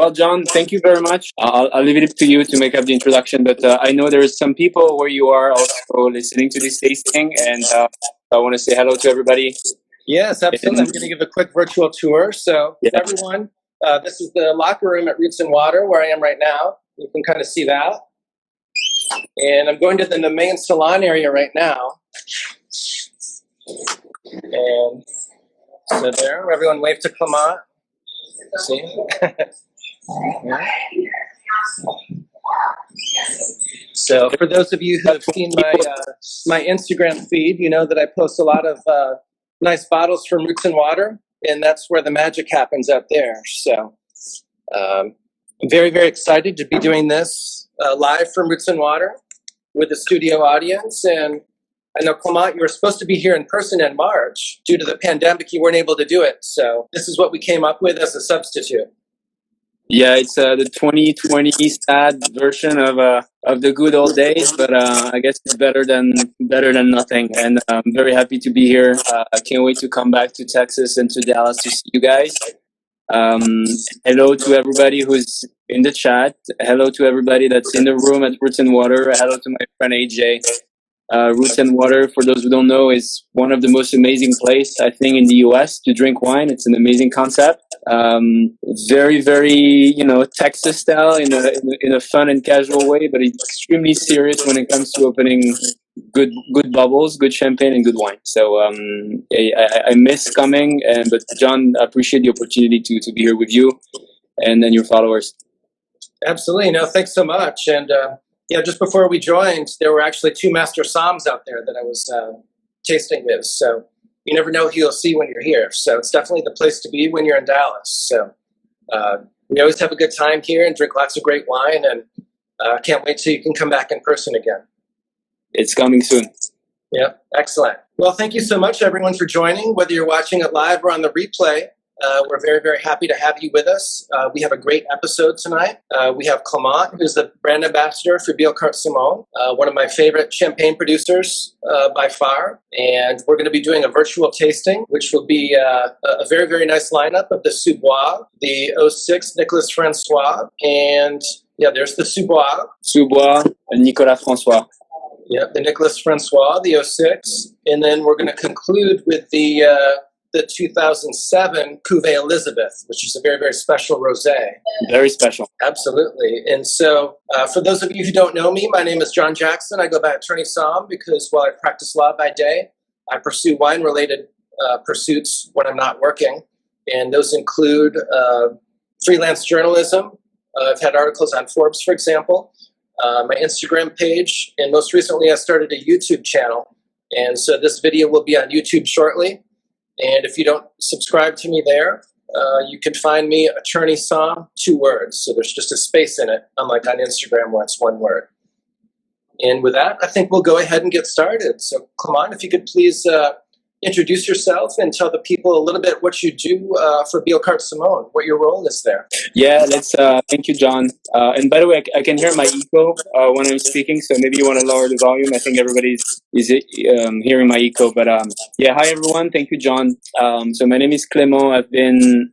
Well, John, thank you very much. I'll leave it up to you to make up the introduction, but I know there's some people where you are also listening to this tasting, and I want to say hello to everybody. Yes, absolutely. I'm going to give a quick virtual tour. So, everyone, this is the locker room at Roots and Water where I am right now. You can kind of see that. And I'm going to the main salon area right now. And so there, everyone wave to Clement. See? Yeah. So for those of you who have seen my Instagram feed, you know that I post a lot of nice bottles from Roots and Water, and that's where the magic happens out there. So I'm very, very excited to be doing this live from Roots and Water with a studio audience. And I know, Clement, you were supposed to be here in person in March. Due to the pandemic, you weren't able to do it. So this is what we came up with as a substitute. Yeah, it's the 2020 sad version of the good old days, but I guess it's better than nothing. And I'm very happy to be here. I can't wait to come back to Texas and to Dallas to see you guys. Hello to everybody who's in the chat. Hello to everybody that's in the room at Roots and Water. Hello to my friend AJ. Roots and Water, for those who don't know, is one of the most amazing places, I think, in the US to drink wine. It's an amazing concept. Very, very, Texas style in a fun and casual way, but it's extremely serious when it comes to opening good bubbles, good champagne, and good wine. So I miss coming, but John, I appreciate the opportunity to be here with you and then your followers. Absolutely. No, thanks so much. And just before we joined, there were actually 2 master somms out there that I was tasting with. So you never know who you'll see when you're here. So it's definitely the place to be when you're in Dallas. So we always have a good time here and drink lots of great wine. And can't wait till you can come back in person again. It's coming soon. Yeah, excellent. Well, thank you so much, everyone, for joining. Whether you're watching it live or on the replay, we're very, very happy to have you with us. We have a great episode tonight. We have Clement, who's the brand ambassador for Billecart Salmon, one of my favorite champagne producers by far. And we're going to be doing a virtual tasting, which will be a very, very nice lineup of the Sous Bois, the 06 Nicolas Francois, and there's the Sous Bois. Sous Bois and Nicolas Francois. Yeah, the Nicolas Francois, the 06. And then we're going to conclude with the 2007 Cuvee Elisabeth, which is a very, very special rosé. Very special. Absolutely. And so for those of you who don't know me, my name is John Jackson. I go by Attorney Somm because while I practice law by day, I pursue wine-related pursuits when I'm not working. And those include freelance journalism. I've had articles on Forbes, for example, my Instagram page, and most recently I started a YouTube channel. And so this video will be on YouTube shortly. And if you don't subscribe to me there, you can find me Attorney Somm, 2 words. So there's just a space in it, unlike on Instagram where it's 1 word. And with that, I think we'll go ahead and get started. So Clement, if you could please introduce yourself and tell the people a little bit what you do for Billecart Salmon, what your role is there. Yeah, thank you, John. And by the way, I can hear my echo when I'm speaking, so maybe you want to lower the volume. I think everybody is hearing my echo. But hi, everyone. Thank you, John. So my name is Clement. I've been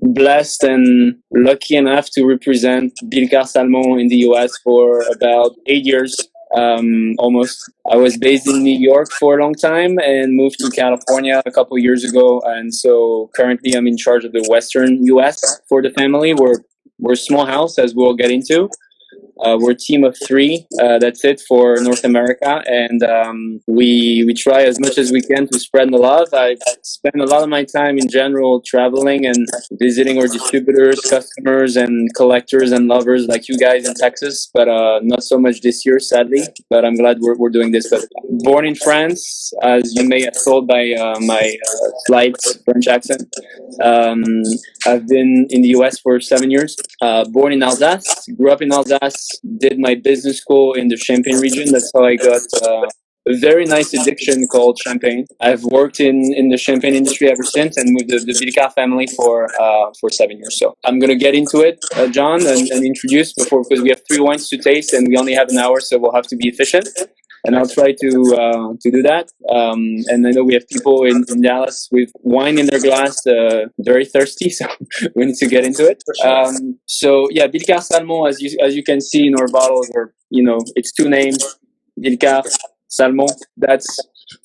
blessed and lucky enough to represent Billecart Salmon in the US for about 8 years. Almost. I was based in New York for a long time and moved to California a couple of years ago, and so currently I'm in charge of the Western US for the family. We're a small house, as we'll get into. We're a team of 3. That's it for North America, and we try as much as we can to spread the love. I spend a lot of my time in general traveling and visiting our distributors, customers, and collectors and lovers like you guys in Texas, but not so much this year, sadly. But I'm glad we're doing this. But born in France, as you may have told by my slight French accent. I've been in the US for 7 years. Born in Alsace, grew up in Alsace. Did my business school in the Champagne region. That's how I got a very nice addiction called champagne. I've worked in the champagne industry ever since, and with the Billecart family for 7 years. So I'm gonna get into it, John, and introduce because we have 3 wines to taste, and we only have an hour, so we'll have to be efficient. and I'll try to do that. And I know we have people in Dallas with wine in their glass, very thirsty, so we need to get into it. So yeah, Billecart Salmon, as you can see in our bottles, or it's two names, Billecart Salmon. That's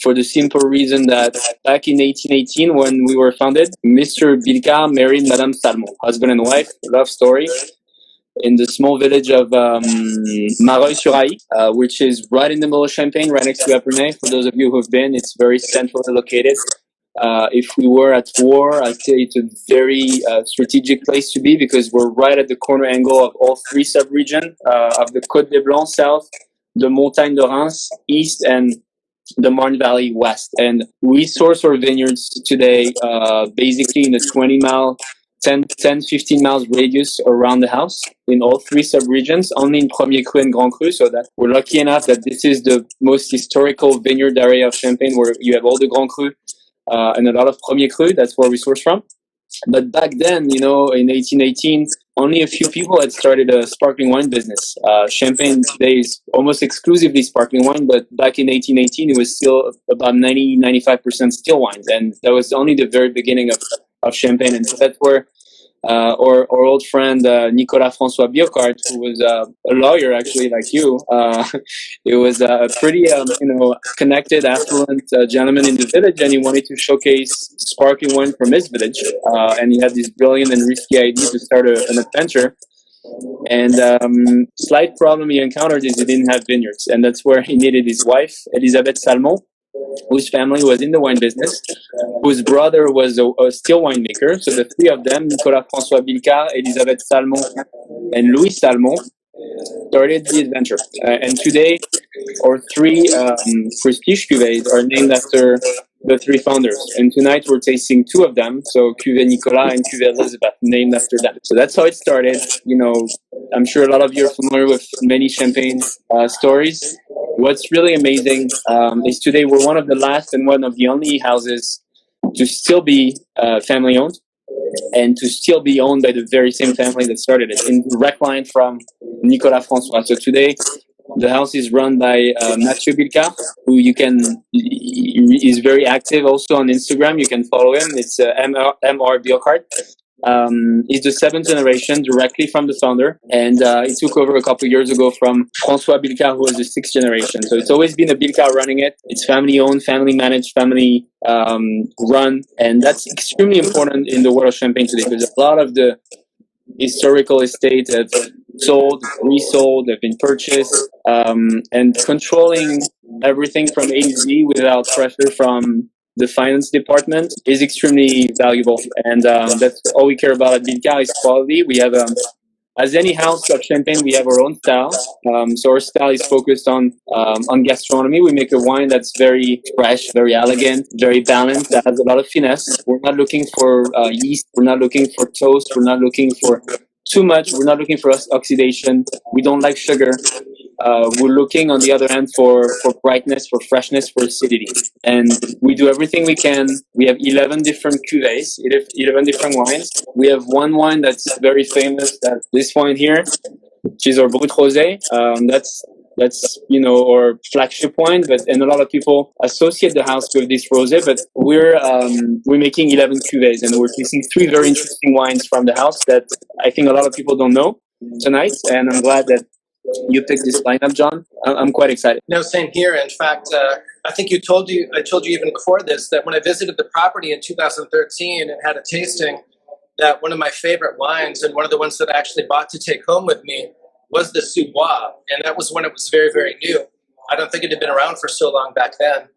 for the simple reason that back in 1818, when we were founded, Mr. Billecart married Madame Salmon, husband and wife, love story, in the small village of Mareuil-sur-Aille, which is right in the middle of Champagne, right next to Epernay. For those of you who have been, it's very centrally located. If we were at war, I'd say it's a very strategic place to be, because we're right at the corner angle of all three sub-regions of the Côte des Blancs south, the Montagne de Reims east, and the Marne Valley west. And we source our vineyards today basically in a 20-mile, 15 miles radius around the house in all three sub-regions, only in Premier Cru and Grand Cru, so that we're lucky enough that this is the most historical vineyard area of Champagne, where you have all the Grand Cru and a lot of Premier Cru. That's where we source from. But back then, in 1818, only a few people had started a sparkling wine business. Champagne today is almost exclusively sparkling wine, but back in 1818, it was still about 95% still wines. And that was only the very beginning of Champagne. And so that's where our old friend Nicolas Francois Billecart, who was a lawyer actually like you, it was a pretty connected, affluent gentleman in the village, and he wanted to showcase sparkling wine from his village, and he had this brilliant and risky idea to start an adventure. And slight problem he encountered is he didn't have vineyards, and that's where he needed his wife, Elisabeth Salmon, whose family was in the wine business, whose brother was a still winemaker. So the three of them, Nicolas Francois Billecart, Elisabeth Salmon, and Louis Salmon, started the adventure. And today, our three prestige cuvées are named after the three founders. And tonight we're tasting two of them. So Cuvée Nicolas and Cuvée Elisabeth, named after them. So that's how it started. I'm sure a lot of you are familiar with many Champagne stories. What's really amazing is today we're one of the last and one of the only houses to still be family owned, and to still be owned by the very same family that started it, in direct line from Nicolas Francois. So today, the house is run by Mathieu Billecart, who is very active also on Instagram. You can follow him. It's MR Billecart. He's the seventh generation directly from the founder, and he took over a couple of years ago from Francois Billecart, who was the sixth generation. So it's always been a Billecart running it. It's family owned, family managed, family run, and that's extremely important in the world of Champagne today, because a lot of the historical estates have sold, resold, have been purchased, and controlling everything from A to Z without pressure from the finance department is extremely valuable. And that's all we care about at Billecart is quality. We have, as any house of Champagne, we have our own style. So our style is focused on gastronomy. We make a wine that's very fresh, very elegant, very balanced, that has a lot of finesse. We're not looking for yeast. We're not looking for toast. We're not looking for too much. We're not looking for oxidation. We don't like sugar. We're looking, on the other hand, for brightness, for freshness, for acidity. And we do everything we can. We have 11 different cuvées, 11 different wines. We have one wine that's very famous, that's this wine here, which is our Brut Rosé. That's our flagship wine, and a lot of people associate the house with this rosé, but we're making 11 cuvées, and we're tasting three very interesting wines from the house that I think a lot of people don't know tonight, and I'm glad that you picked this lineup, John. I'm quite excited. No, same here. In fact, I think I told you even before this, that when I visited the property in 2013 and had a tasting, that one of my favorite wines, and one of the ones that I actually bought to take home with me, was the Sous Bois. And that was when it was very, very new. I don't think it had been around for so long back then.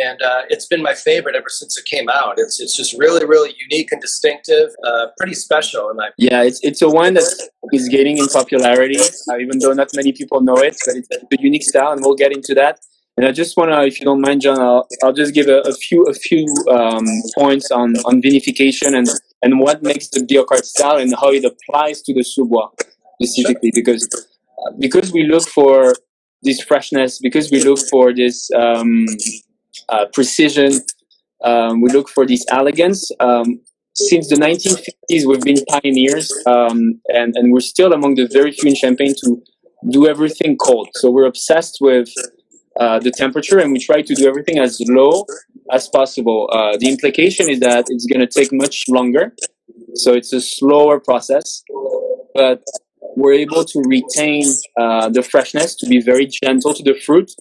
And it's been my favorite ever since it came out. It's just really, really unique and distinctive, pretty special. Yeah, it's a wine that is gaining in popularity, even though not many people know it, but it's a unique style, and we'll get into that. And I just want to, if you don't mind, John, I'll just give a few points on vinification and what makes the Billecart style and how it applies to the Sous Bois specifically, because we look for this freshness, because we look for this precision, we look for this elegance. Since the 1950s, we've been pioneers, and we're still among the very few in Champagne to do everything cold. So we're obsessed with the temperature, and we try to do everything as low as possible. The implication is that it's going to take much longer, so it's a slower process, but we're able to retain the freshness, to be very gentle to the fruit.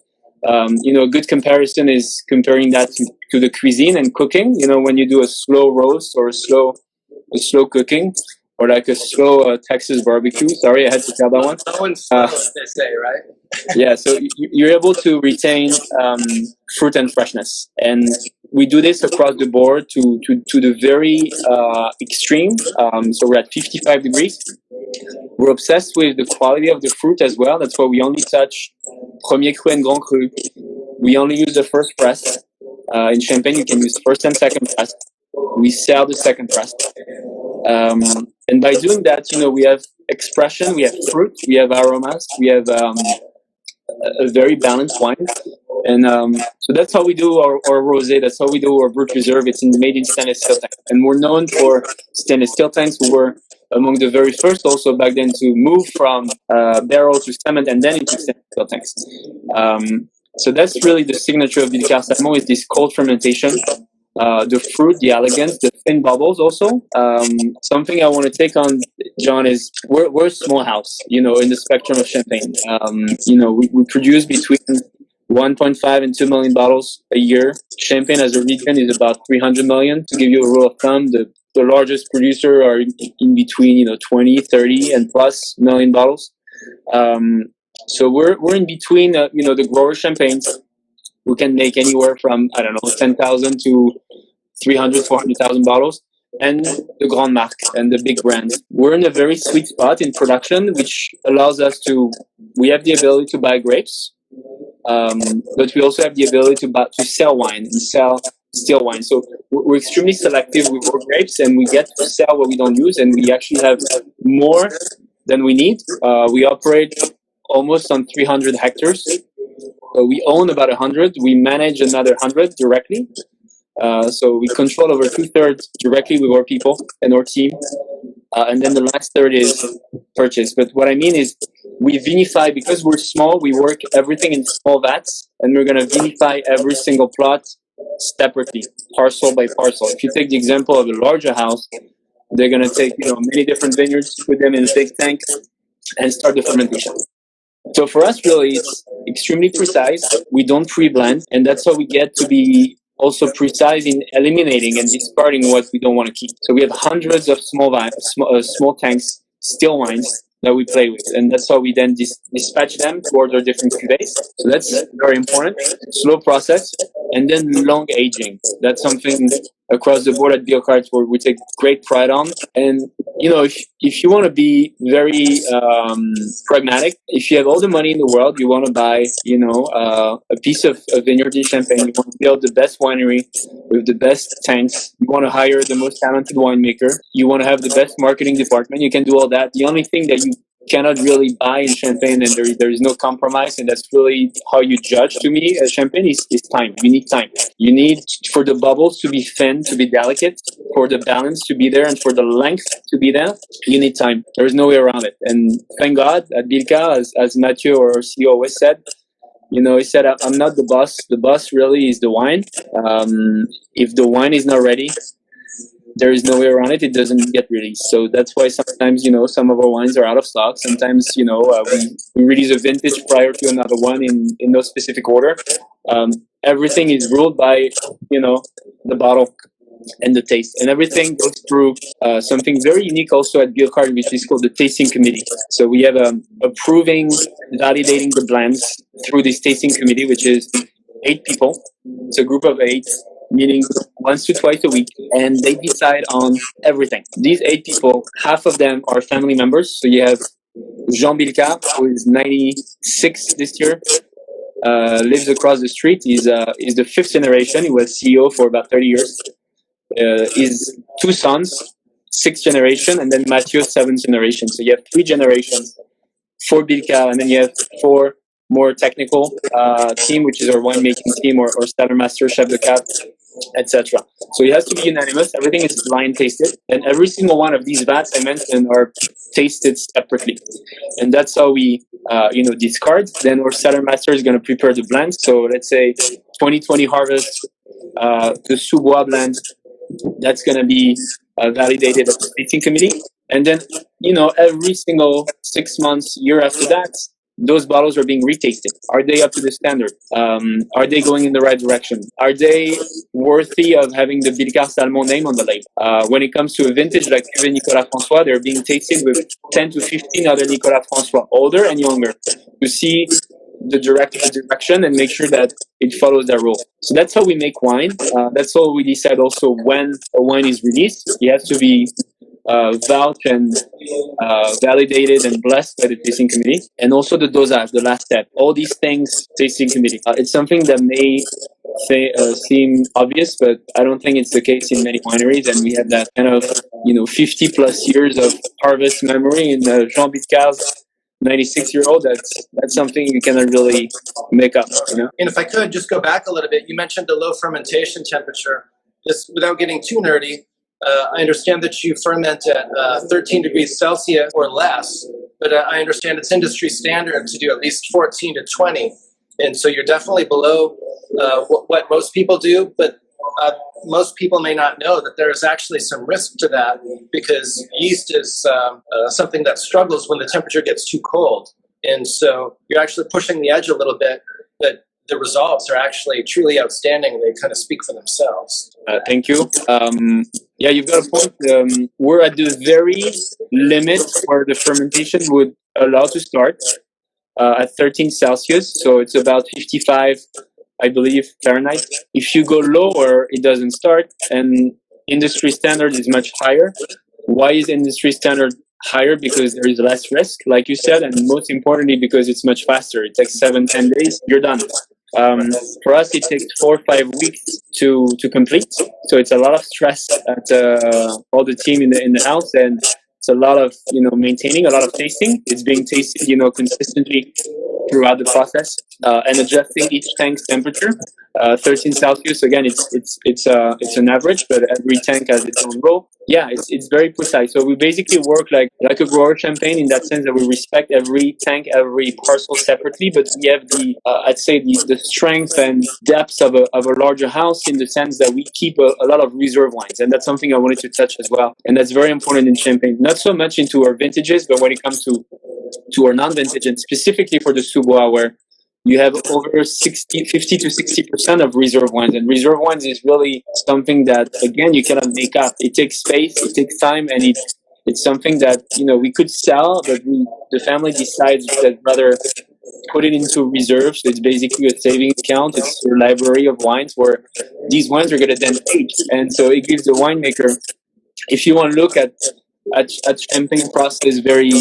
A good comparison is comparing that to the cuisine and cooking. When you do a slow roast or a slow cooking, or like a slow Texas barbecue. Sorry, I had to tell that one. That one's slow, as they say, right? Yeah, so you're able to retain fruit and freshness, and we do this across the board to the very extreme. So we're at 55 degrees. We're obsessed with the quality of the fruit as well. That's why we only touch premier cru and grand cru. We only use the first press. In Champagne, you can use first and second press. We sell the second press. And by doing that, we have expression, we have fruit, we have aromas, we have a very balanced wine. And so that's how we do our rosé. That's how we do our brut reserve. It's made in stainless steel tanks, and we're known for stainless steel tanks. We were among the very first, also back then, to move from barrel to cement and then into stainless steel tanks. So that's really the signature of Billecart Salmon, is this cold fermentation. The fruit, the elegance, the thin bubbles also. Something I want to take on, John, is we're a small house, in the spectrum of champagne. We produce between 1.5 and 2 million bottles a year. Champagne as a region is about 300 million. To give you a rule of thumb, the largest producer are in between, 20, 30 and plus million bottles. So we're in between, the grower champagnes. We can make anywhere from, 10,000 to 300, 400,000 bottles, and the Grand Marque and the big brands. We're in a very sweet spot in production, which allows us we have the ability to buy grapes, but we also have the ability to sell wine and sell still wine. So we're extremely selective with our grapes, and we get to sell what we don't use, and we actually have more than we need. We operate almost on 300 hectares. So we own about 100. We manage another 100 directly. So we control over 2/3 directly with our people and our team. And then the last third is purchase. But what I mean is we vinify, because we're small, we work everything in small vats, and we're going to vinify every single plot separately, parcel by parcel. If you take the example of a larger house, they're going to take many different vineyards, put them in a big tank, and start the fermentation. So for us, really, it's extremely precise. We don't pre-blend, and that's how we get to be also precise in eliminating and discarding what we don't want to keep. So we have hundreds of small tanks, still wines that we play with, and that's how we then dispatch them towards our different cuvées. So that's very important. Slow process, and then long aging. That's something across the board at Billecart where we take great pride on. And if you want to be very pragmatic, if you have all the money in the world, you want to buy a piece of vineyard in Champagne, you want to build the best winery with the best tanks, you want to hire the most talented winemaker, you want to have the best marketing department, you can do all that. The only thing that you cannot really buy in Champagne, and there is no compromise, and that's really how you judge, to me, Champagne is time. You need time. You need for the bubbles to be thin, to be delicate, for the balance to be there, and for the length to be there. You need time. There is no way around it. And thank God at Billecart, as Mathieu, our CEO, always said, he said, I'm not the boss. The boss really is the wine. If the wine is not ready, there is no way around it. It doesn't get released. So that's why sometimes, some of our wines are out of stock. Sometimes, we release a vintage prior to another one in no specific order. Everything is ruled by, the bottle and the taste. And everything goes through something very unique also at Billecart, which is called the tasting committee. So we have approving, validating the blends through this tasting committee, which is 8 people. It's a group of 8, meaning once to twice a week, and they decide on everything. These 8 people, half of them are family members. So you have Jean Billecart, who is 96 this year, lives across the street. He's the 5th generation. He was CEO for about 30 years. His 2 sons, 6th generation, and then Mathieu, 7th generation. So you have 3 generations for Billecart, and then you have 4 more technical team, which is our winemaking team, or cellar master, chef de cave, etc. So it has to be unanimous. Everything is blind tasted, and every single one of these vats I mentioned are tasted separately. And that's how we discards. Then our cellar master is going to prepare the blend. So let's say 2020 harvest, the Sous Bois blend, that's going to be validated at the tasting committee. And then, every single 6 months, year after that, those bottles are being retasted. Are they up to the standard? Are they going in the right direction? Are they worthy of having the Billecart Salmon name on the label? When it comes to a vintage like Cuvee Nicolas Francois, they're being tasted with 10 to 15 other Nicolas Francois, older and younger, to see the direction and make sure that it follows that rule. So that's how we make wine. That's how we decide also when a wine is released. It has to be vouched and validated and blessed by the tasting committee. And also the dosage, the last step. All these things, tasting committee. It's something that may seem obvious, but I don't think it's the case in many wineries. And we have that kind of 50 plus years of harvest memory in Jean Bitcar's 96-year-old. That's something you cannot really make up. And if I could just go back a little bit, you mentioned the low fermentation temperature. Just without getting too nerdy, I understand that you ferment at 13 degrees Celsius or less, but I understand it's industry standard to do at least 14 to 20. And so you're definitely below what most people do, but most people may not know that there is actually some risk to that, because yeast is something that struggles when the temperature gets too cold. And so you're actually pushing the edge a little bit, but the results are actually truly outstanding. They kind of speak for themselves. Thank you. Yeah, you've got a point. We're at the very limit where the fermentation would allow to start at 13 Celsius. So it's about 55, I believe, Fahrenheit. If you go lower, it doesn't start, and industry standard is much higher. Why is industry standard higher? Because there is less risk, like you said, and most importantly, because it's much faster. It takes 7-10 days, you're done. For us, it takes 4 or 5 weeks to complete. So it's a lot of stress at all the team in the house, and it's a lot of maintaining, a lot of tasting. It's being tasted consistently throughout the process, and adjusting each tank's temperature. 13 Celsius, again, it's an average, but every tank has its own role. Yeah, it's very precise. So we basically work like a grower champagne in that sense that we respect every tank, every parcel separately, but we have the strength and depth of a larger house, in the sense that we keep a lot of reserve wines, and that's something I wanted to touch as well. And that's very important in champagne. Not so much into our vintages, but when it comes to our non-vintage, and specifically for the Sous Bois, where you have over 50 to 60% of reserve wines. And reserve wines is really something that, again, you cannot make up. It takes space, it takes time, and it's something that, we could sell, but the family decides that rather put it into reserve. So it's basically a savings account. It's your library of wines where these wines are going to then age. And so it gives the winemaker, if you want to look at champagne process very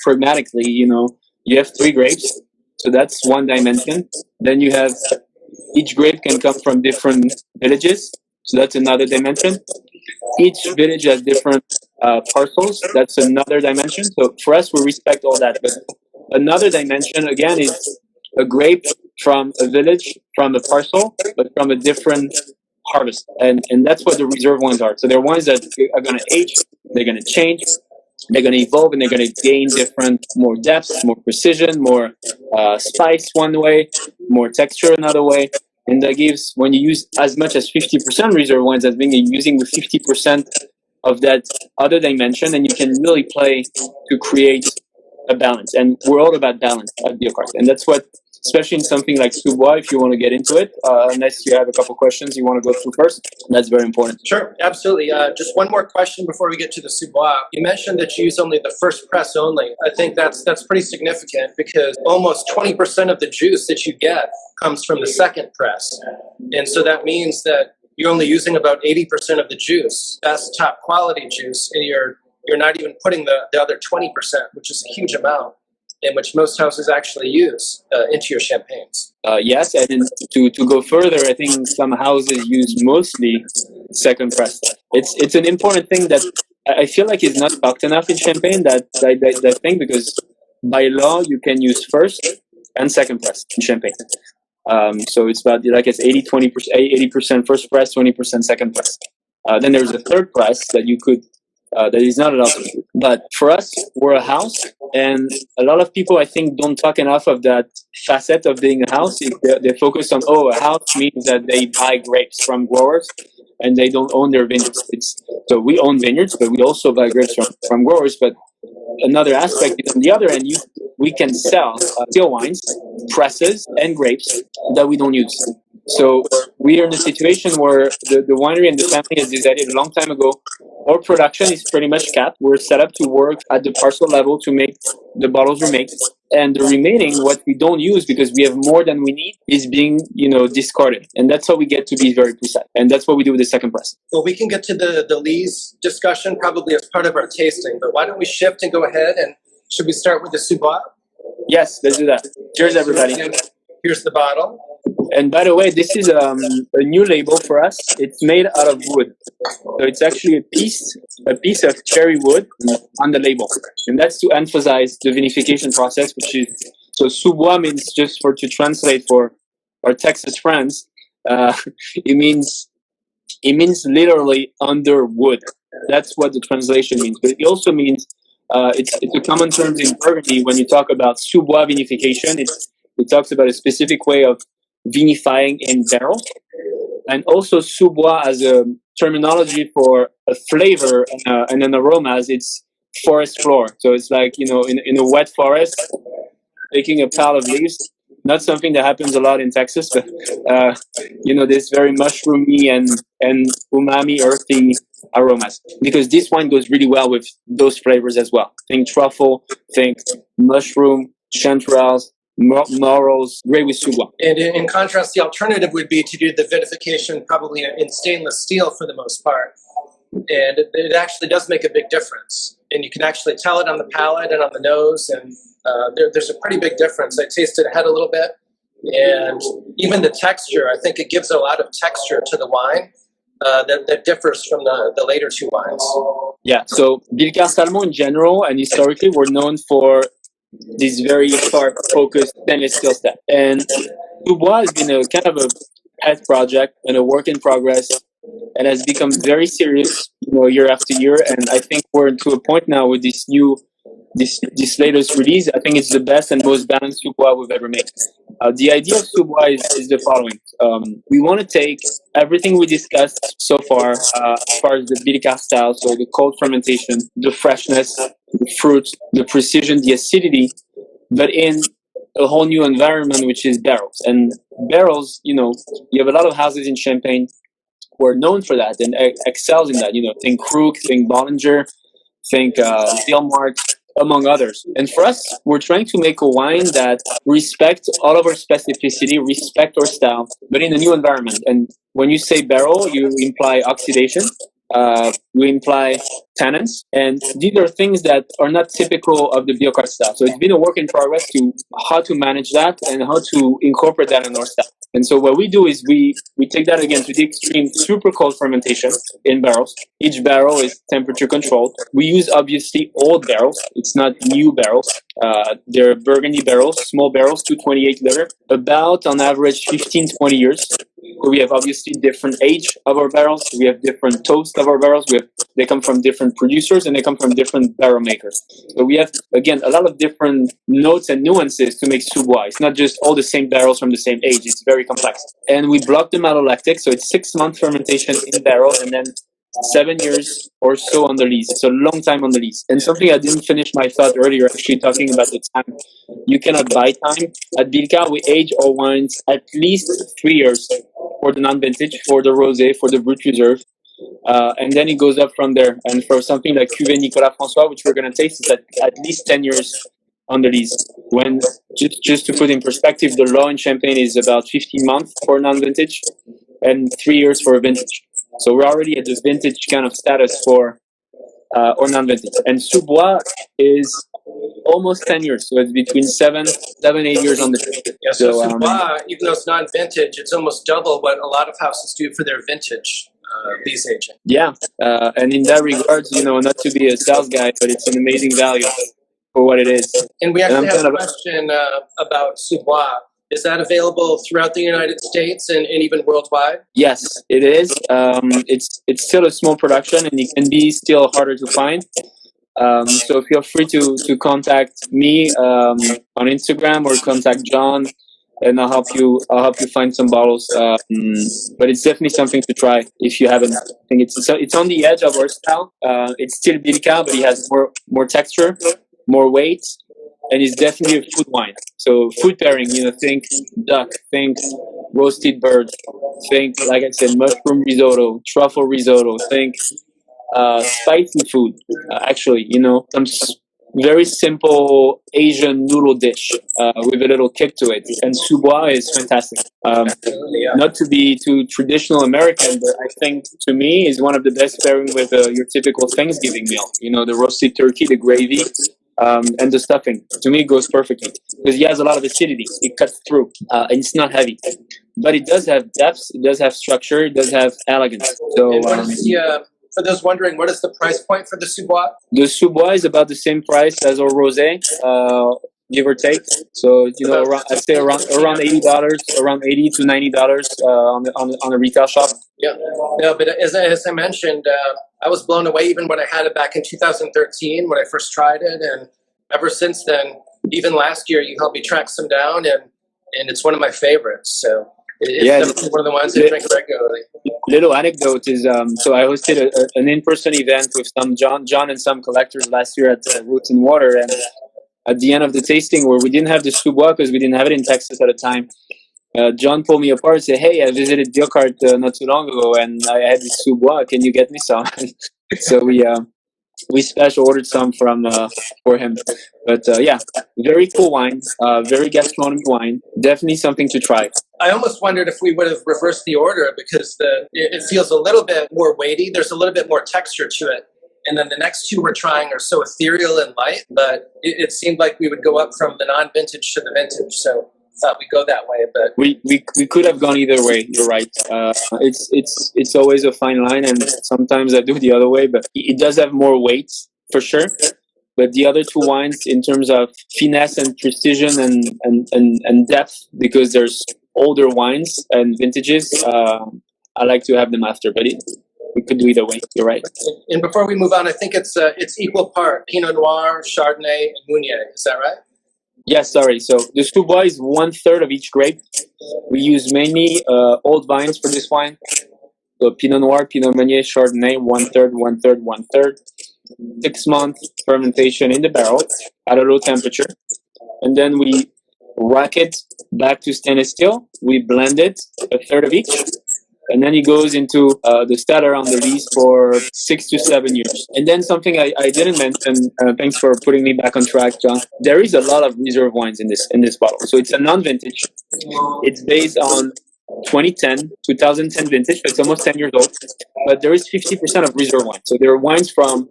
pragmatically, you have 3 grapes. So that's one dimension. Then you have each grape can come from different villages. So that's another dimension. Each village has different parcels. That's another dimension. So for us, we respect all that. But another dimension, again, is a grape from a village, from a parcel, but from a different harvest. And that's what the reserve ones are. So they're ones that are going to age, they're going to change, they're going to evolve, and they're going to gain more depth, more precision, more spice one way, more texture another way. And that gives, when you use as much as 50% reserve wines, as being using the 50% of that other dimension, and you can really play to create a balance. And we're all about balance at Billecart. And that's what, especially in something like Sous Bois, if you want to get into it, unless you have a couple questions you want to go through first, that's very important. Sure, absolutely. Just one more question before we get to the Sous Bois. You mentioned that you use only the first press only. I think that's pretty significant, because almost 20% of the juice that you get comes from the second press. And so that means that you're only using about 80% of the juice. That's top quality juice, and you're not even putting the other 20%, which is a huge amount, in which most houses actually use into your champagnes. Yes, and to go further, I think some houses use mostly second press. It's an important thing that I feel like is not talked enough in champagne, that thing, because by law you can use first and second press in champagne. So it's about, like it's 80% first press, 20% second press. Then there's a third press that you could that is not allowed to do. But for us, we're a house. And a lot of people, I think, don't talk enough of that facet of being a house. They focus on, oh, a house means that they buy grapes from growers and they don't own their vineyards. So we own vineyards, but we also buy grapes from growers. But another aspect is on the other end, we can sell still wines, presses, and grapes that we don't use. So we are in a situation where the winery and the family has decided a long time ago, our production is pretty much capped. We're set up to work at the parcel level to make the bottles we make. And the remaining, what we don't use because we have more than we need, is being, discarded. And that's how we get to be very precise. And that's what we do with the second press. Well, we can get to the lees discussion probably as part of our tasting, but why don't we shift and go ahead, and should we start with the Sous Bois? Yes, let's do that. Cheers, everybody. Here's the bottle. And by the way, this is a new label for us. It's made out of wood. So it's actually a piece of cherry wood on the label. And that's to emphasize the vinification process, which is, so Sous Bois means, just to translate for our Texas friends, it means literally under wood. That's what the translation means. But it also means, it's a common term in Burgundy when you talk about Sous Bois vinification. It talks about a specific way of vinifying in barrels, and also Sous Bois as a terminology for a flavor and an aroma, as it's forest floor. So it's like, in a wet forest, taking a pile of leaves. Not something that happens a lot in Texas, but this very mushroomy and umami, earthy aromas. Because this wine goes really well with those flavors as well. Think truffle, think mushroom, chanterelles, morels, great with Sous Bois. And in contrast, the alternative would be to do the vinification probably in stainless steel for the most part. And it actually does make a big difference. And you can actually tell it on the palate and on the nose. And there's a pretty big difference. I tasted ahead a little bit. And even the texture, I think it gives a lot of texture to the wine that differs from the later two wines. Yeah, so Billecart Salmon in general and historically were known for this very sharp-focused stainless steel step. And Sous Bois has been a kind of a pet project and a work in progress, and has become very serious, year after year. And I think we're to a point now with this latest release. I think it's the best and most balanced Sous Bois we've ever made. The idea of Sous Bois is the following. We want to take everything we discussed so far, as far as the Billecart style, so the cold fermentation, the freshness, the fruit, the precision, the acidity, but in a whole new environment, which is barrels. And barrels, you have a lot of houses in Champagne who are known for that and excels in that. Think Krug, think Bollinger, think Delmark, among others. And for us, we're trying to make a wine that respects all of our specificity, respect our style, but in a new environment. And when you say barrel, you imply oxidation, you imply tannins, and these are things that are not typical of the Billecart style. So it's been a work in progress to how to manage that and how to incorporate that in our style. And so what we do is we take that again to the extreme, super cold fermentation in barrels. Each barrel is temperature controlled. We use obviously old barrels. It's not new barrels. They're Burgundy barrels, small barrels, 228 liter, about on average 15, 20 years. So we have obviously different age of our barrels. We have different toast of our barrels. They come from different producers and they come from different barrel makers. So we have, again, a lot of different notes and nuances to make Sous Bois. It's not just all the same barrels from the same age. It's very complex. And we block the malolactic. So it's 6-month fermentation in barrel and then 7 years or so on the lease. It's a long time on the lease. And something I didn't finish my thought earlier, actually talking about the time. You cannot buy time. At Billecart, we age our wines at least 3 years for the non-vintage, for the rosé, for the brut reserve. And then it goes up from there. And for something like Cuvee Nicolas Francois, which we're going to taste, is at least 10 years on the lease. When, just to put in perspective, the law in Champagne is about 15 months for non-vintage and 3 years for a vintage. So we're already at the vintage kind of status for or non-vintage. And Sous Bois is almost 10 years. So it's between 7, 8 years on the trip. Yeah, so Sous Bois, even though it's non-vintage, it's almost double what a lot of houses do for their vintage lease aging. Yeah, and in that regards, not to be a sales guy, but it's an amazing value for what it is. And we actually have a question about Sous Bois. Is that available throughout the United States and even worldwide? Yes, it is. It's still a small production and it can be still harder to find. So feel free to contact me on Instagram or contact John, and I'll help you find some bottles. But it's definitely something to try if you haven't. I think it's on the edge of our style. It's still Billecart, but it has more texture, more weight, and it's definitely a food wine. So food pairing, think duck, think roasted bird, think, like I said, mushroom risotto, truffle risotto, think spicy food. Actually, some very simple Asian noodle dish with a little kick to it. And Sous Bois is fantastic. Not to be too traditional American, but I think to me is one of the best pairing with your typical Thanksgiving meal. The roasted turkey, the gravy, and the stuffing. To me, it goes perfectly because it has a lot of acidity. It cuts through, and it's not heavy. But it does have depth. It does have structure. It does have elegance. So. And what is for those wondering, what is the price point for the Sous Bois? The Sous Bois is about the same price as our rosé, give or take. So I'd say around $80, around $80 to $90 on a retail shop. Yeah, no, but as I mentioned, I was blown away even when I had it back in 2013 when I first tried it, and ever since then, even last year, you helped me track some down, and it's one of my favorites. So it's definitely one of the ones I drink regularly. Little anecdote is so I hosted an in-person event with some John and some collectors last year at Roots and Water, and at the end of the tasting, where we didn't have the Sous Bois because we didn't have it in Texas at the time, John pulled me apart and said, "Hey, I visited Billecart not too long ago, and I had this Sous Bois. Can you get me some?" So we special ordered some for him. But very cool wine, very gastronomic wine. Definitely something to try. I almost wondered if we would have reversed the order because it feels a little bit more weighty. There's a little bit more texture to it. And then the next two we're trying are so ethereal and light, but it seemed like we would go up from the non-vintage to the vintage. So I thought we'd go that way. But we could have gone either way. You're right. It's always a fine line, and sometimes I do the other way. But it does have more weight for sure. But the other two wines, in terms of finesse and precision and depth, because there's older wines and vintages, I like to have them after. But we could do either way. You're right. And before we move on, I think it's equal part Pinot Noir, Chardonnay, and Meunier. Is that right? Yes, sorry. So the Sous Bois is 1/3 of each grape. We use mainly old vines for this wine. So Pinot Noir, Pinot Meunier, Chardonnay, 1/3, 1/3, 1/3. 6-month fermentation in the barrel at a low temperature. And then we rack it back to stainless steel. We blend it, 1/3 of each. And then it goes into the cellar on the lease for 6 to 7 years. And then something I didn't mention, thanks for putting me back on track, John. There is a lot of reserve wines in this bottle. So it's a non-vintage. It's based on 2010 vintage, so it's almost 10 years old. But there is 50% of reserve wine. So there are wines from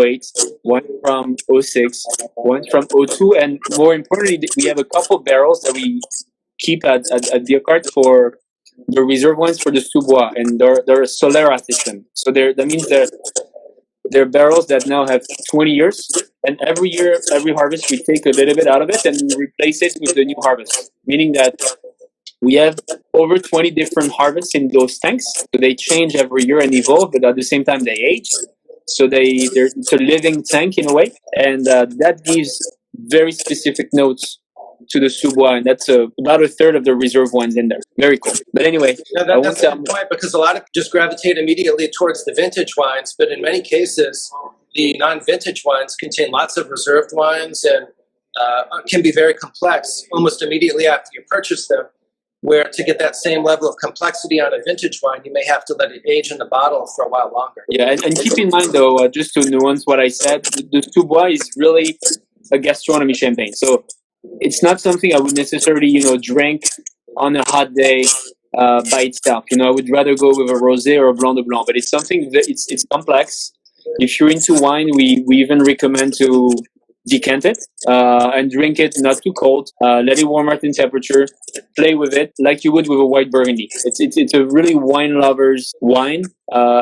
08, one from 06, one from 02, and more importantly, we have a couple barrels that we keep at Billecart for the reserve wines for the Sous Bois, and they're a Solera system. So that means they're barrels that now have 20 years, and every year, every harvest, we take a little bit out of it and we replace it with the new harvest, meaning that we have over 20 different harvests in those tanks. So they change every year and evolve, but at the same time, they age. So it's a living tank in a way, and that gives very specific notes to the Sous Bois, and that's about 1/3 of the reserve wines in there. Very cool. But anyway, that's a good point, because a lot of just gravitate immediately towards the vintage wines, but in many cases, the non-vintage wines contain lots of reserved wines and can be very complex almost immediately after you purchase them. Where to get that same level of complexity on a vintage wine, you may have to let it age in the bottle for a while longer. Yeah, and keep in mind though, just to nuance what I said, the Sous Bois is really a gastronomy champagne. So it's not something I would necessarily, drink on a hot day by itself. I would rather go with a rosé or a blanc de blanc. But it's something that it's complex. If you're into wine, we even recommend to decant it and drink it not too cold. Let it warm at in temperature. Play with it like you would with a white Burgundy. It's a really wine lover's wine,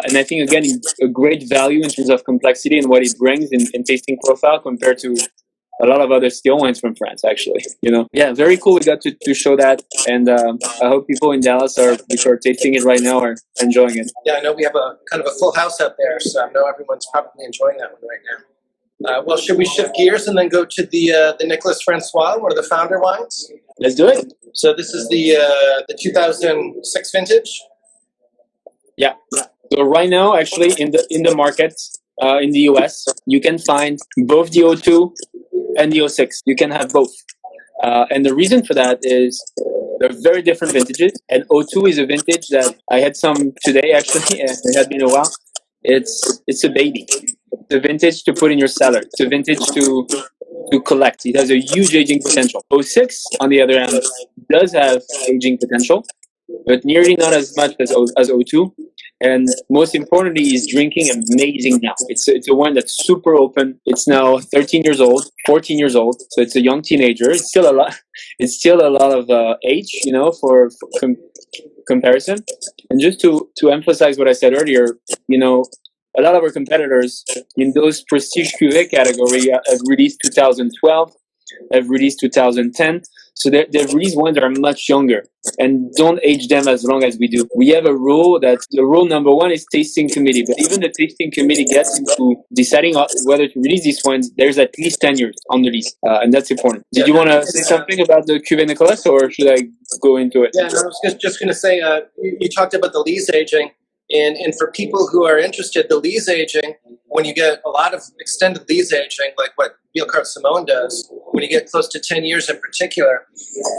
and I think again a great value in terms of complexity and what it brings in tasting profile compared to a lot of other still wines from France, actually. Yeah, very cool. We got to show that, and I hope people in Dallas which are tasting it right now are enjoying it. Yeah, I know we have a kind of a full house out there, so I know everyone's probably enjoying that one right now. Well, should we shift gears and then go to the Nicolas Francois, one of the founder wines? Let's do it. So this is the 2006 vintage. Yeah. So right now, actually, in the market in the US, you can find both the O2 and the O6. You can have both. And the reason for that is they're very different vintages. And O2 is a vintage that I had some today, actually, and it had been a while. It's a baby. It's a vintage to put in your cellar. It's a vintage to collect. It has a huge aging potential. O6, on the other hand, does have aging potential, but nearly not as much as O2. And most importantly, is drinking amazing now. It's a wine that's super open. It's now 13 years old, 14 years old, so it's a young teenager. It's still a lot. It's still a lot of age, for comparison. And just to emphasize what I said earlier, a lot of our competitors in those prestige cuvee category have released 2012, have released 2010. So they've released wines that are much younger and don't age them as long as we do. We have a rule that the rule number one is tasting committee, but even the tasting committee gets into deciding whether to release these wines. There's at least 10 years on the list, and that's important. Did you want to say something about the Cuvée Nicolas, or should I go into it? Yeah, no, I was just going to say, you talked about the lees aging, and for people who are interested, the lees aging, when you get a lot of extended lees aging, like what Billecart Salmon does, when you get close to 10 years in particular,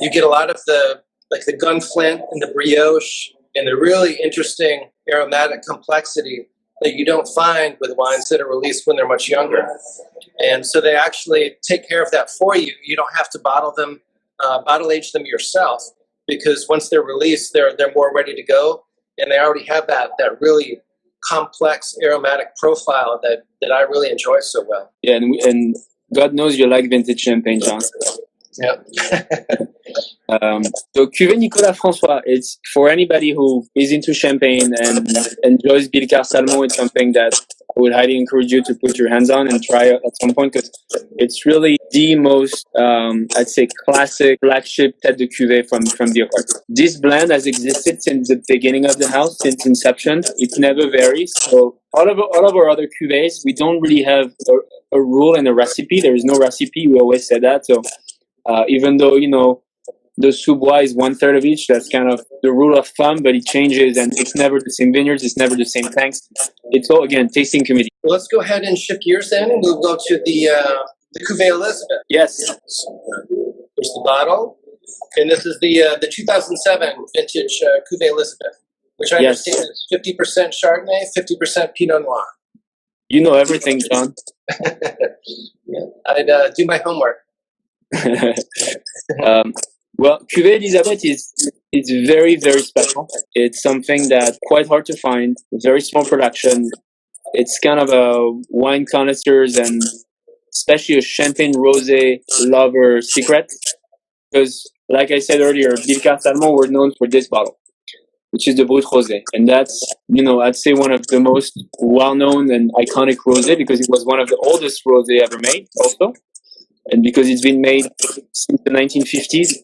you get a lot of the gunflint and the brioche and the really interesting aromatic complexity that you don't find with wines that are released when they're much younger. And so they actually take care of that for you. You don't have to bottle age them yourself, because once they're released, they're more ready to go, and they already have that really complex aromatic profile that I really enjoy so well. Yeah, and God knows you like vintage champagne, John. Yeah. So Cuvée Nicolas Francois, it's for anybody who is into champagne and enjoys Billecart Salmon. It's something that I would highly encourage you to put your hands on and try at some point, because it's really the most, I'd say, classic flagship tête de cuvée from Billecart. This blend has existed since the beginning of the house, since inception. It never varies. So all of our other cuvées, we don't really have a rule and a recipe. There is no recipe. We always say that. So even though, the Sous Bois is 1/3 of each, that's kind of the rule of thumb, but it changes, and it's never the same vineyards, it's never the same tanks. It's all, again, tasting committee. Well, let's go ahead and shift gears then, and we'll go to the Cuvée Elisabeth. Yes. Here's the bottle. And this is the 2007 vintage Cuvée Elisabeth, which I understand is 50% Chardonnay, 50% Pinot Noir. You know everything, John. Yeah, I'd do my homework. Well, Cuvée Elisabeth is very, very special. It's something that's quite hard to find, very small production. It's kind of a wine connoisseurs and especially a champagne rosé lover secret. Because, like I said earlier, Billecart Salmon were known for this bottle, which is the Brut Rosé. And that's, I'd say one of the most well-known and iconic rosé, because it was one of the oldest rosé ever made also. And because it's been made since the 1950s,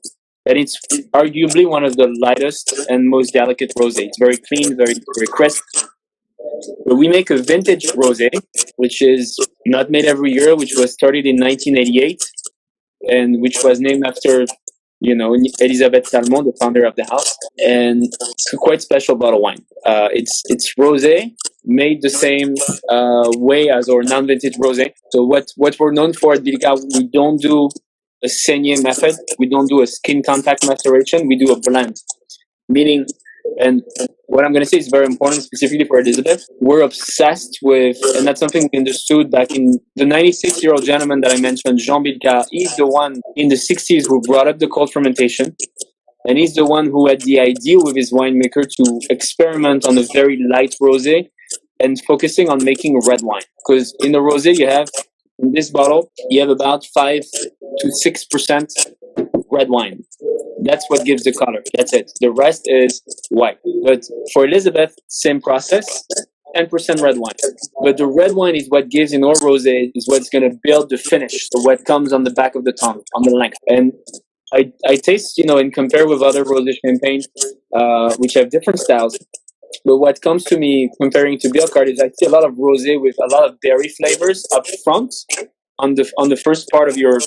and it's arguably one of the lightest and most delicate rosé. It's very clean, very, very crisp. But we make a vintage rosé, which is not made every year, which was started in 1988, and which was named after, Elisabeth Salmon, the founder of the house. And it's a quite special bottle of wine. It's rosé, made the same way as our non-vintage rosé. So what we're known for at Billecart, we don't do a saignée method. We don't do a skin contact maceration. We do a blend. Meaning, and what I'm going to say is very important, specifically for Elisabeth. We're obsessed with, and that's something we understood back in the 96-year-old gentleman that I mentioned, Jean Billecart. He's the one in the 60s who brought up the cold fermentation. And he's the one who had the idea with his winemaker to experiment on a very light rosé and focusing on making red wine. Because in the rosé, in this bottle, you have about 5 to 6% red wine. That's what gives the color. That's it. The rest is white. But for Elisabeth, same process, 10% red wine. But the red wine is what gives in our rosé, is what's going to build the finish, so what comes on the back of the tongue, on the length. And I taste, and compare with other rosé champagne, which have different styles. But what comes to me comparing to Billecart is I see a lot of rosé with a lot of berry flavors up front, on the first part of your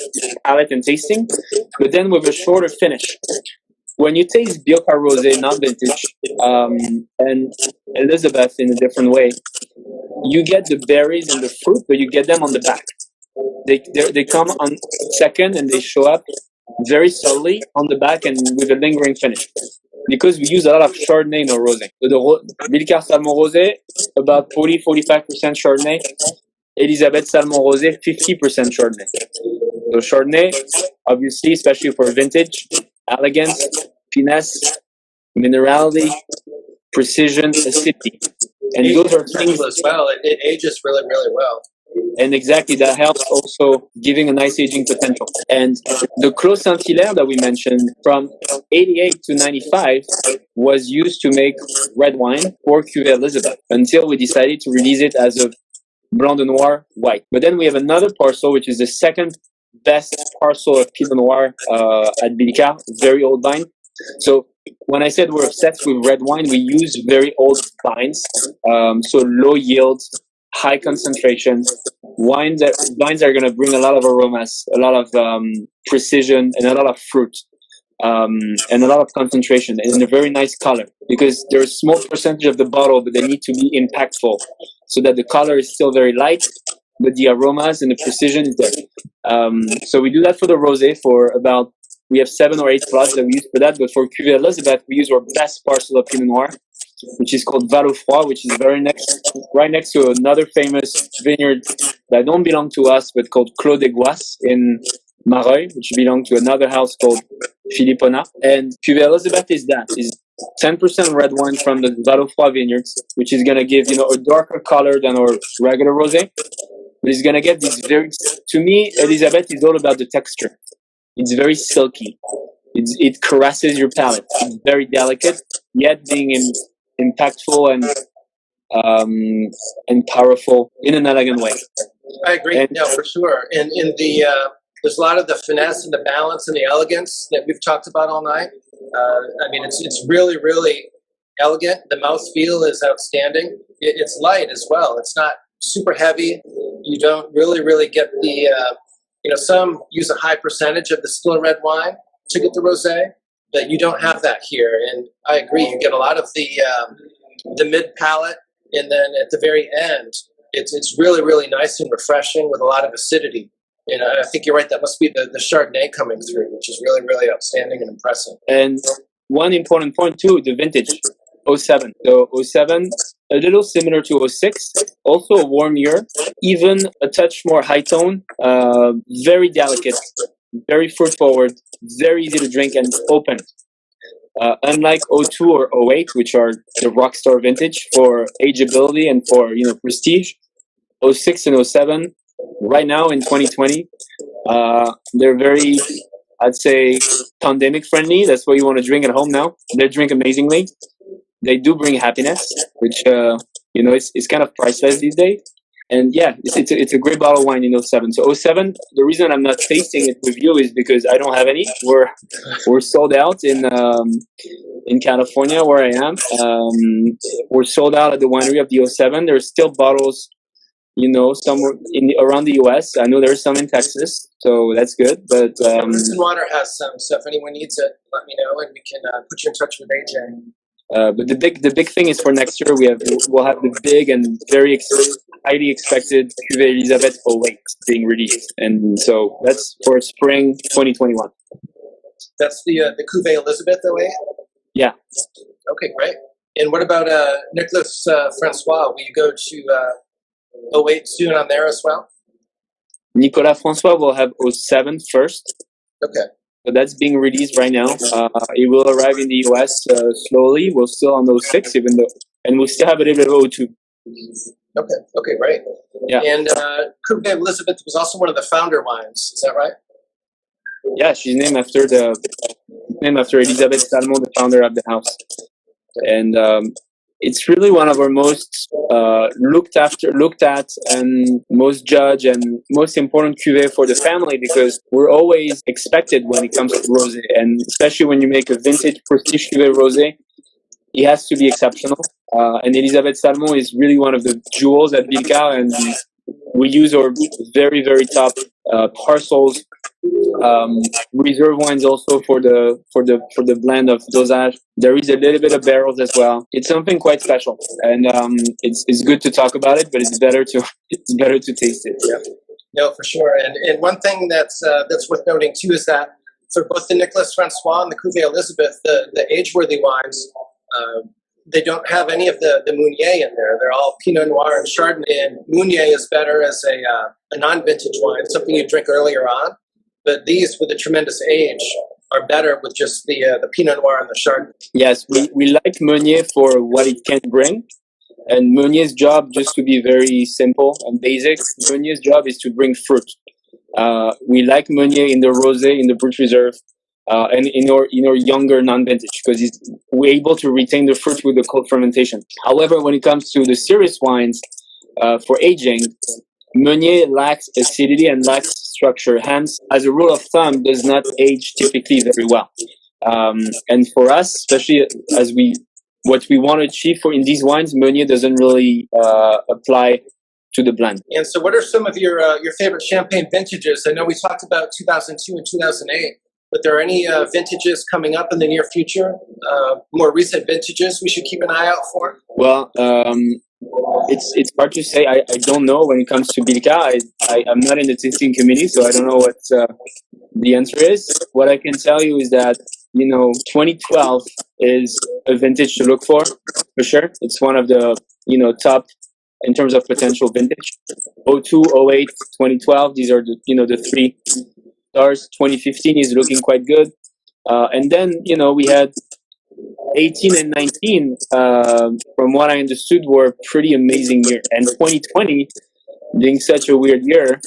palate and tasting, but then with a shorter finish. When you taste Billecart Rosé non-vintage and Elisabeth in a different way, you get the berries and the fruit, but you get them on the back. They come on second and they show up very subtly on the back and with a lingering finish. Because we use a lot of Chardonnay in our rosé. So the Billecart Salmon Rosé, about 40-45% Chardonnay. Elisabeth Salmon Rosé, 50% Chardonnay. So Chardonnay, obviously, especially for vintage, elegance, finesse, minerality, precision, acidity. And those are things as well. It ages really, really well. And exactly, that helps also giving a nice aging potential. And the Clos Saint-Hilaire that we mentioned from 88 to 95 was used to make red wine for Cuvée Elisabeth until we decided to release it as a Blanc de Noir white. But then we have another parcel, which is the second best parcel of Pinot Noir at Billecart, very old vine. So when I said we're obsessed with red wine, we use very old vines, so low yield, high concentration wines that are going to bring a lot of aromas, a lot of precision, and a lot of fruit, and a lot of concentration, and a very nice color. Because there's a small percentage of the bottle, but they need to be impactful, so that the color is still very light, but the aromas and the precision is there. So we do that for the rosé for about. We have 7 or 8 plots that we use for that, but for Cuvée Elisabeth, we use our best parcel of Pinot Noir, which is called Val-au-Froid, which is right next to another famous vineyard that don't belong to us, but called Clos des Goisses in Mareuil, which belong to another house called Philippona. And Cuvée Elisabeth is 10% red wine from the Val-au-Froid vineyards, which is going to give, a darker color than our regular rosé. But it's going to get this to me, Elisabeth is all about the texture. It's very silky. It caresses your palate. It's very delicate, yet being impactful and powerful in an elegant way. I agree. No, for sure. And in there's a lot of the finesse and the balance and the elegance that we've talked about all night. I mean, it's really, really elegant. The mouthfeel is outstanding. It's light as well. It's not super heavy. You don't really get the some use a high percentage of the still red wine to get the rosé, but you don't have that here. And I agree, you get a lot of the mid palate, and then at the very end, it's really, really nice and refreshing with a lot of acidity. And I think you're right, that must be the Chardonnay coming through, which is really, really outstanding and impressive. And one important point too, the vintage, 07. So 07, a little similar to 06, also a warm year, even a touch more high tone, very delicate, very fruit forward, very easy to drink and open. Unlike 02 or 08, which are the rockstar vintage for ageability and for prestige, 06 and 07, right now in 2020, they're very, I'd say, pandemic friendly. That's what you want to drink at home now. They drink amazingly. They do bring happiness, which it's kind of priceless these days. And yeah, it's a great bottle of wine in 07. So 07, the reason I'm not tasting it with you is because I don't have any. We're sold out in California where I am. We're sold out at the winery of the 07. There's still bottles, somewhere around the US. I know there's some in Texas, so that's good. But Water has some, so if anyone needs it, let me know, and we can put you in touch with AJ. But the big thing is for next year we'll have the big and very highly expected Cuvée Elisabeth 08 being released, and so that's for spring 2021. That's the Cuvée Elisabeth 08? Yeah. Okay, great. And what about Nicolas Francois? Will you go to 08 soon on there as well? Nicolas Francois will have 07 first. Okay. So that's being released right now. It will arrive in the US slowly. We're still on 06, and we'll still have a little bit of 02. Okay, great. Yeah. And Cuvée Elisabeth was also one of the founder wines. Is that right? Yeah, she's named after Elisabeth Salmon, the founder of the house. And it's really one of our most looked at, and most judged and most important cuvée for the family, because we're always expected when it comes to rosé, and especially when you make a vintage prestige cuvée rosé, it has to be exceptional. And Elisabeth Salmon is really one of the jewels at Billecart, and we use our very, very top parcels, reserve wines also for the blend of dosage. There is a little bit of barrels as well. It's something quite special, and it's good to talk about it, but it's better to taste it. Yeah. No, for sure. And one thing that's worth noting too is that for both the Nicolas Francois and the Cuvee Elisabeth, the age-worthy wines, they don't have any of the Meunier in there. They're all Pinot Noir and Chardonnay. And Meunier is better as a non-vintage wine, something you drink earlier on. But these, with a tremendous age, are better with just the Pinot Noir and the Chardonnay. Yes, we like Meunier for what it can bring. And Meunier's job, just to be very simple and basic, Meunier's job is to bring fruit. We like Meunier in the rosé, in the brut reserve, and in our younger non-vintage, because we're able to retain the fruit with the cold fermentation. However, when it comes to the serious wines for aging, Meunier lacks acidity and lacks structure. Hence, as a rule of thumb, does not age typically very well. And for us, especially as what we want to achieve in these wines, Meunier doesn't really apply to the blend. And so, what are some of your favorite champagne vintages? I know we talked about 2002 and 2008, but there are any vintages coming up in the near future? More recent vintages we should keep an eye out for? Well, it's hard to say. I don't know when it comes to Billecart. I'm not in the tasting committee, so I don't know what the answer is. What I can tell you is that 2012 is a vintage to look for sure. It's one of the top in terms of potential vintage. 02, 08, 2012. These are the three stars. 2015 is looking quite good, and then we had 18 and 19. From what I understood, were pretty amazing year, and 2020 being such a weird year.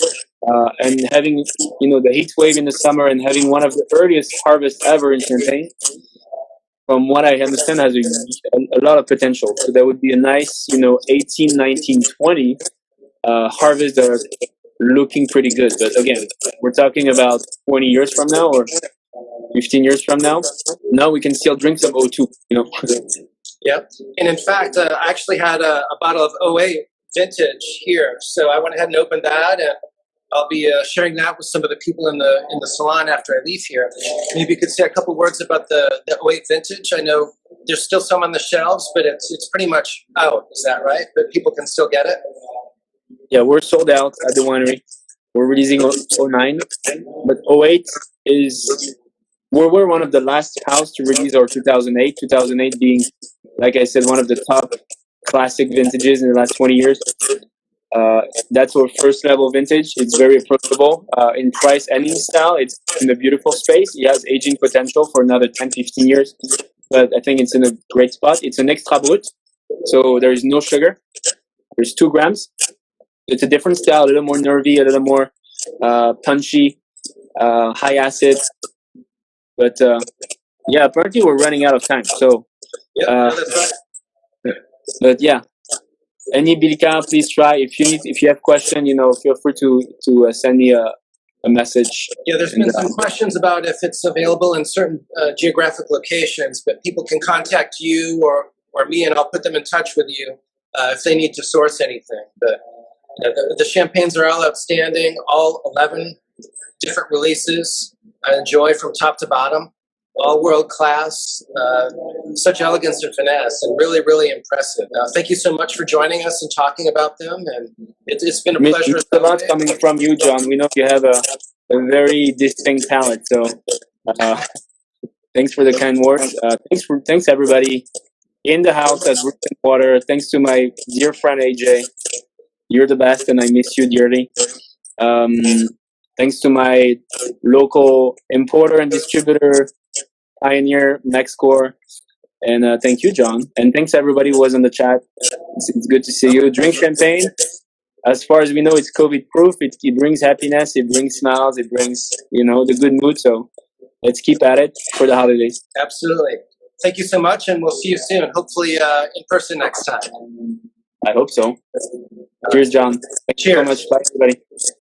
And having the heat wave in the summer and having one of the earliest harvests ever in Champagne, from what I understand, has a lot of potential. So that would be a nice 18, 19, 20 harvest that are looking pretty good. But again, we're talking about 20 years from now or 15 years from now. Now we can still drink some 02. Yeah, and in fact, I actually had a bottle of 08 vintage here, so I went ahead and opened that, and I'll be sharing that with some of the people in the salon after I leave here. Maybe you could say a couple words about the 08 vintage. I know there's still some on the shelves, but it's pretty much out. Is that right? But people can still get it? Yeah, we're sold out at the winery. We're releasing 09, but 08 is... We're one of the last house to release our 2008. 2008 being, like I said, one of the top classic vintages in the last 20 years. That's our first level vintage. It's very approachable in price and in style. It's in a beautiful space. It has aging potential for another 10, 15 years. But I think it's in a great spot. It's an extra brut, so there is no sugar. There's 2 grams. It's a different style, a little more nervy, a little more punchy, high acid. But yeah, apparently we're running out of time. So, that's right. But yeah, any Billecart, please try. If you have question, feel free to send me a message. Yeah, there's been some questions about if it's available in certain geographic locations, but people can contact you or me, and I'll put them in touch with you if they need to source anything. But the champagnes are all outstanding, all 11 different releases. I enjoy from top to bottom, all world class, such elegance and finesse, and really, really impressive. Thank you so much for joining us and talking about them, and it's been a pleasure. It's a lot coming from you, John. We know you have a very distinct palate, so thanks for the kind words. Thanks everybody in the house at Root and Water. Thanks to my dear friend AJ. You're the best, and I miss you dearly. Thanks to my local importer and distributor, Pioneer, Mexcore, and thank you, John. And thanks everybody who was on the chat. It's good to see you. Drink champagne. As far as we know, it's COVID-proof. It brings happiness. It brings smiles. It brings, the good mood. So let's keep at it for the holidays. Absolutely. Thank you so much, and we'll see you soon. Hopefully in person next time. I hope so. Cheers, John. Thank you so much. Bye, everybody.